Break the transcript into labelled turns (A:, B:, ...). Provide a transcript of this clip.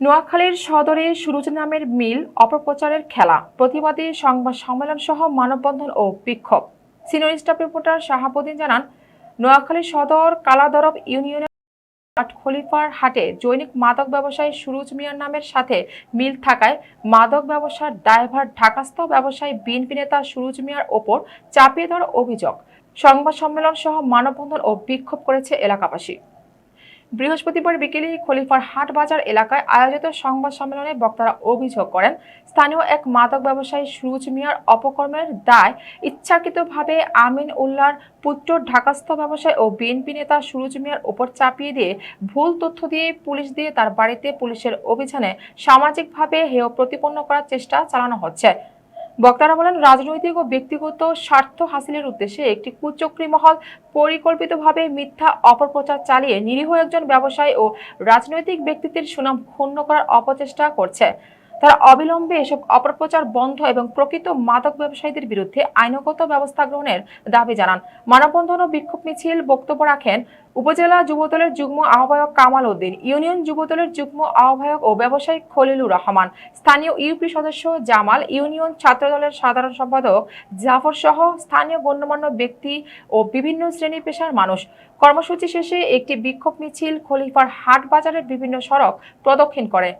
A: নোয়াখালীর সদরে সুরুজ নামের মিল অপপ্রচারের খেলা, প্রতিবাদী সংবাদ সম্মেলন সহ মানববন্ধন ও বিক্ষোভ। সিনিয়র স্টাফ রিপোর্টার শাহাবুদ্দিন জানান, নোয়াখালী সদর কালাদরব ইউনিয়নের খলিফার হাটে জৈনিক মাদক ব্যবসায়ী সুরুজ মিয়ার নামের সাথে মিল থাকায় মাদক ব্যবসার দায়ভার ঢাকাস্থ ব্যবসায়ী বিএনপি নেতা সুরুজ মিয়ার ওপর চাপিয়ে দেওয়ার অভিযোগ। সংবাদ সম্মেলন সহ মানববন্ধন ও বিক্ষোভ করেছে এলাকাবাসী। বৃহস্পতিবার বিকেলে খলিফার হাট বাজার এলাকায় আয়োজিত সংবাদ সম্মেলনে বক্তারা অভিযোগ করেন, স্থানীয় এক মাদক ব্যবসায়ী সুরুজ মিয়ার অপকর্মের দায় ইচ্ছাকৃতভাবে আমিন উল্লাহর পুত্র ঢাকাস্থ ব্যবসায়ী ও বিএনপি নেতা সুরুজ মিয়ার উপর চাপিয়ে দিয়ে ভুল তথ্য দিয়ে পুলিশ দিয়ে তার বাড়িতে পুলিশের অভিযানে সামাজিকভাবে হেয় প্রতিপন্ন করার চেষ্টা চালানো হচ্ছে। বক্তারা বলেন, রাজনৈতিক ও ব্যক্তিগত স্বার্থ হাসিলের উদ্দেশ্যে একটি কুচক্রী মহল পরিকল্পিতভাবে মিথ্যা অপপ্রচার চালিয়ে নিরীহ একজন ব্যবসায়ী ও রাজনৈতিক ব্যক্তিত্বের সুনাম ক্ষুণ্ণ করার অপচেষ্টা করছে। তারা অবিলম্বে এসব অপপ্রচার বন্ধ এবং প্রকৃত মাদক ব্যবসায়ীদের বিরুদ্ধে আইনগত ব্যবস্থা গ্রহণের দাবি জানান। মানববন্ধন ও বিক্ষোভ মিছিল বক্তব্য রাখেন উপজেলা যুবদলের যুগ্ম আহ্বায়ক কামাল উদ্দিন, ইউনিয়ন যুবদলের যুগ্ম আহ্বায়ক ও ব্যবসায়ী খলিলুর রহমান, স্থানীয় ইউপি সদস্য জামাল, ইউনিয়ন ছাত্রদলের সাধারণ সম্পাদক জাফর সহ স্থানীয় গণ্যমান্য ব্যক্তি ও বিভিন্ন শ্রেণী পেশার মানুষ। কর্মসূচি শেষে একটি বিক্ষোভ মিছিল খলিফার হাট বাজারের বিভিন্ন সড়ক প্রদক্ষিণ করে।